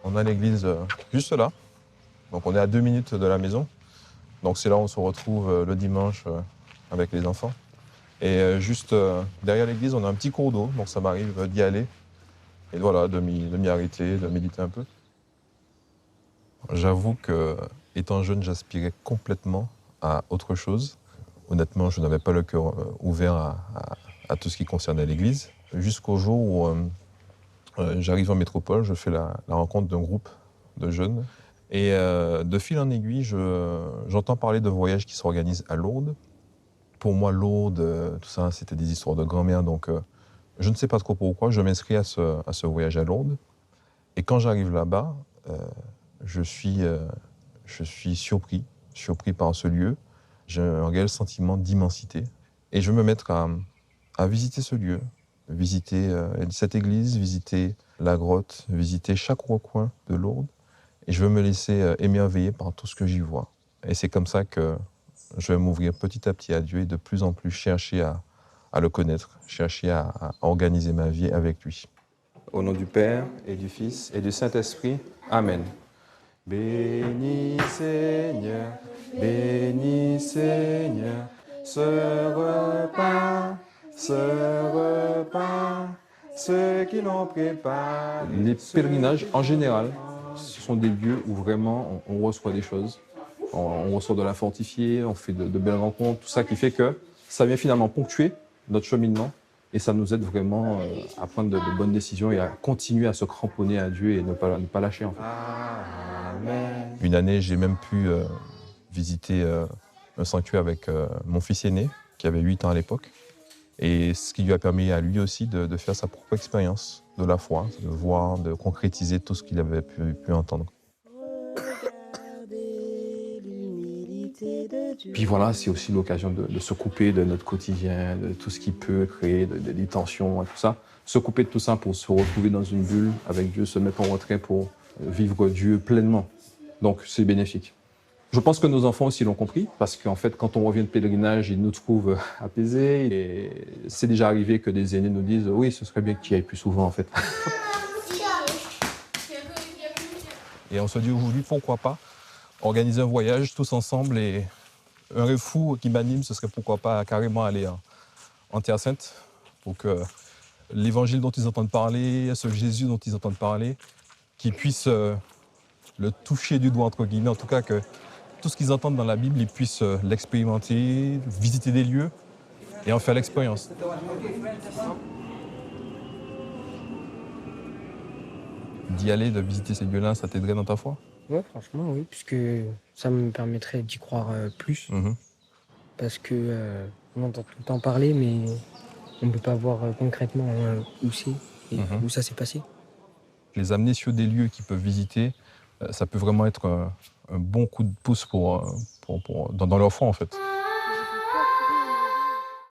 On a l'église juste là. Donc on est à 2 minutes de la maison. Donc c'est là où on se retrouve le dimanche avec les enfants. Et juste derrière l'église, on a un petit cours d'eau. Donc ça m'arrive d'y aller. Et voilà, de m'y arrêter, de méditer un peu. J'avoue que, étant jeune, j'aspirais complètement à autre chose. Honnêtement, je n'avais pas le cœur ouvert à tout ce qui concernait l'église. Jusqu'au jour où j'arrive en métropole, je fais la rencontre d'un groupe de jeunes. Et de fil en aiguille, j'entends parler de voyages qui s'organisent à Lourdes. Pour moi, Lourdes, tout ça, c'était des histoires de grand-mère. Donc, je ne sais pas trop pourquoi, je m'inscris à ce voyage à Lourdes. Et quand j'arrive là-bas, je suis surpris par ce lieu. J'ai un réel sentiment d'immensité. Et je veux me mettre à visiter ce lieu, visiter cette église, visiter la grotte, visiter chaque recoin de Lourdes. Et je veux me laisser émerveiller par tout ce que j'y vois. Et c'est comme ça que je vais m'ouvrir petit à petit à Dieu et de plus en plus chercher à le connaître, chercher à organiser ma vie avec lui. Au nom du Père et du Fils et du Saint-Esprit, Amen. Béni Seigneur, ce repas, ceux qui l'ont préparé. Les pèlerinages, en général, ce sont des lieux où vraiment on reçoit des choses. On reçoit de la fortifiée, on fait de belles rencontres, tout ça qui fait que ça vient finalement ponctuer notre cheminement et ça nous aide vraiment à prendre de bonnes décisions et à continuer à se cramponner à Dieu et ne pas lâcher en fait. Amen. Une année, j'ai même pu visiter un sanctuaire avec mon fils aîné, qui avait 8 ans à l'époque, et ce qui lui a permis à lui aussi de faire sa propre expérience de la foi, de voir, de concrétiser tout ce qu'il avait pu entendre. Puis voilà, c'est aussi l'occasion de se couper de notre quotidien, de tout ce qui peut créer des tensions et tout ça. Se couper de tout ça pour se retrouver dans une bulle avec Dieu, se mettre en retrait pour vivre Dieu pleinement. Donc c'est bénéfique. Je pense que nos enfants aussi l'ont compris, parce qu'en fait, quand on revient de pèlerinage, ils nous trouvent apaisés. Et c'est déjà arrivé que des aînés nous disent « Oui, ce serait bien que tu y ailles plus souvent, en fait. » Et on se dit aujourd'hui, pourquoi pas organiser un voyage tous ensemble, et un rêve fou qui m'anime, ce serait pourquoi pas carrément aller en Terre Sainte, pour que l'évangile dont ils entendent parler, ce Jésus dont ils entendent parler, qu'ils puissent le toucher du doigt, entre guillemets, en tout cas que tout ce qu'ils entendent dans la Bible, ils puissent l'expérimenter, visiter des lieux et en faire l'expérience. D'y aller, de visiter ces lieux-là, ça t'aiderait dans ta foi? Ouais, franchement, oui, puisque ça me permettrait d'y croire plus. Parce que on entend tout le temps parler, mais on ne peut pas voir concrètement où c'est et où ça s'est passé. Les amener sur des lieux qu'ils peuvent visiter, ça peut vraiment être un bon coup de pouce dans leur foi, en fait.